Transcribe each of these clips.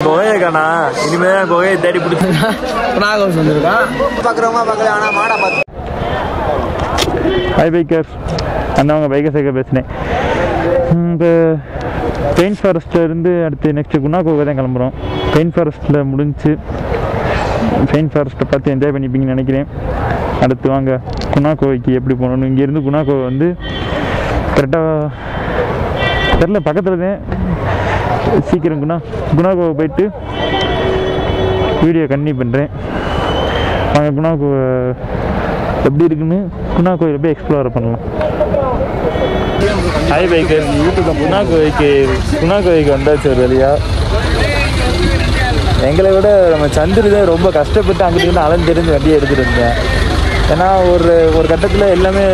குகையக்கானா இனிமேதான் குகையை தேடி பிடிச்சிருக்கா நாகோஸ் வந்துருக்கான் பார்க்குறவங்க பார்க்கல ஆனால் மாடை பார்த்து. ஹாய் பைக்கர்ஸ், அந்த அவங்க பைக்கர் சைக்கிள் பேசினேன். இப்போ பெயின் ஃபாரஸ்ட்லேருந்து அடுத்து நெக்ஸ்ட்டு குணா கோவை தான் கிளம்புறோம். பெயின் ஃபாரஸ்ட்டில் முடிஞ்சு பெயின் ஃபாரஸ்ட்டை பார்த்து என்ஜாய் பண்ணிப்பீங்கன்னு நினைக்கிறேன். அடுத்து வாங்க குணா கோவைக்கு எப்படி போகணும். இங்கேருந்து குணா கோவை வந்து கரெக்டாக தெரில, பக்கத்தில் தான். சீக்கிரம் குணா கோவை போயிட்டு வீடியோ கண்டினியூ பண்ணுறேன். வாங்க குணா கோவை எப்படி இருக்குன்னு குணா கோயிலை போய் எக்ஸ்ப்ளோர் பண்ணலாம். ஹாய் பைக்கர், குணா கோவைக்கு வந்தாச்சு ஒரு வழியா. எங்களை விட நம்ம சந்திரு தான் ரொம்ப கஷ்டப்பட்டு அங்கிட்டு அலைஞ்சு தெரிஞ்சு வண்டியை எடுத்துகிட்டு இருந்தேன். ஏன்னா ஒரு கட்டத்தில் எல்லாமே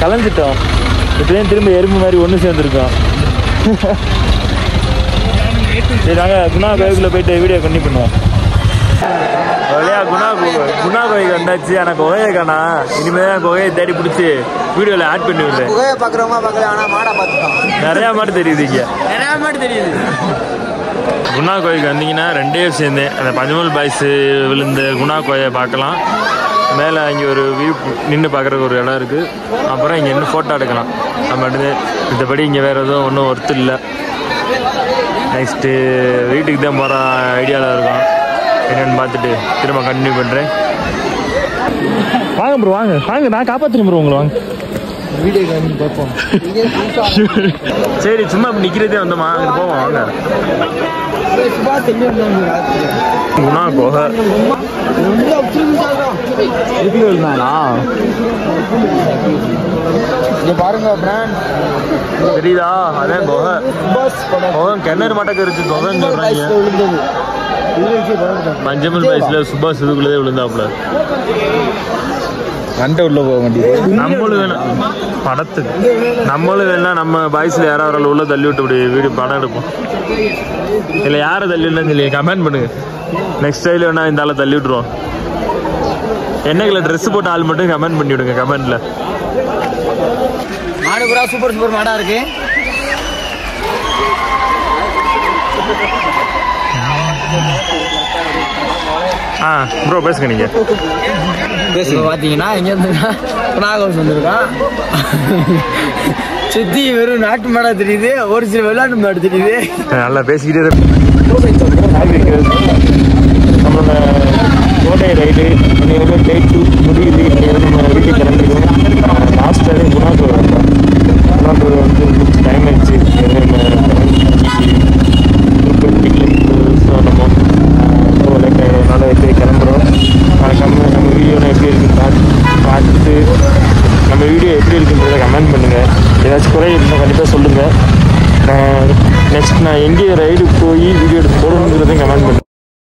கலைஞ்சிட்டோம். இப்போதான் திரும்ப எறும்பு மாதிரி ஒன்று சேர்ந்துருக்கோம். சரி நாங்கள் குணா கோயிலுக்குள்ளே போயிட்டு வீடியோ கண்டினியூ பண்ணுவோம். வழியா குணா கோயிலுக்கு வந்தாச்சு. ஆனால் குகையை காணா, இனிமேதான் குகையை தேடி பிடிச்சி வீடியோவில் ஆட் பண்ணி விடுறேன். குகையை பார்க்குறவங்க பார்க்கல ஆனால் மாடை பார்த்துட்டோம். நிறையா மாடு தெரியுது இங்கே, நிறையா மாடு தெரியுது. குணா கோயிலுக்கு வந்தீங்கன்னா ரெண்டே சேர்ந்தேன். அந்த பஞ்சமல் பாய்ஸ் விழுந்த குணா கோயை பார்க்கலாம். மேலே இங்கே ஒரு வியூ நின்று பார்க்குறதுக்கு ஒரு இடம் இருக்குது. அப்புறம் இங்கே இன்னும் ஃபோட்டோ எடுக்கலாம். நம்ம அடுத்து மற்றபடி இங்கே வேறு எதுவும் ஒன்றும் ஒர்த்து இல்லை. நெக்ஸ்ட்டு வீட்டுக்கு தான் போகிற ஐடியாவில் இருக்கோம். என்னென்னு பார்த்துட்டு திரும்ப கண்டினியூ பண்ணுறேன். வாங்க ப்ரோ, வாங்க நான் காப்பாற்றுறேன் ப்ரோ உங்களை. வாங்க வீடியோ கண்டினியூ பார்ப்போம். சரி, சும்மா இப்படி நிற்கிறதே வந்தோமா, அங்கே போவோம். வாங்க குணா கோகை பாருங்க பிராண்ட் தெரியுதா? அதான் குகை. கிணறு மட்டக்கு இருக்கு குகைன்னு சொல்றாங்க. பஞ்சமல் பாய்ஸ்ல சுபாஷ் இதுக்குள்ளதே விழுந்தாப்புல. கண்டை உள்ள போக வேண்டியது. நம்மளும் வேணும் படத்துக்கு, நம்மளும் வேணா நம்ம பாய்ஸ்ல யாராவது உள்ள தள்ளி விட்டு இப்படி வீடியோ படம் எடுப்போம். இல்லை யாரை தள்ளி விடலன்னு சொல்லி கமெண்ட் பண்ணுங்க. நெக்ஸ்ட் டைல வேணா இந்த ஆளை தள்ளி விட்டுருவோம். என்னைக்குள்ள ட்ரெஸ் போட்ட ஆள் மட்டும் கமெண்ட் பண்ணி விடுங்க கமெண்ட்ல. மாடு பூரா சூப்பர் மாடா இருக்கு. ப்ரோ பேசுங்க நீங்க. பார்த்தீங்கன்னா இங்கேருந்து நாகோஸ் வந்துருக்கான். சுற்றி வெறும் நாட்டு மாடா தெரியுது, ஒரு சில வெள்ளாட்டு மாடு தெரியுது. நல்லா பேசிக்கிட்டே நம்மளோட கோட்டை ரைடு டே 2 முடியுது. நம்ம வீட்டுக்கு கிளம்பிடுவோம். லாஸ்ட் டைம் குணா கோவை வந்து முடிச்சு டைம் ஆயிடுச்சு. நம்ம லேட் ஆகிறதுனால எப்படி கிளம்புறோம். நம்ம வீடியோ எப்படி இருக்குன்னு பார்த்துட்டு நம்ம வீடியோ எப்படி இருக்குன்றதை கமெண்ட் பண்ணுங்கள். ஏதாச்சும் குறை இருந்தால் கண்டிப்பாக சொல்லுங்கள். நெக்ஸ்ட் நான் எங்கேயும் ரைடு போய் வீடியோ எடுத்து போடணுங்கிறதையும் கமெண்ட் பண்ணுங்கள்.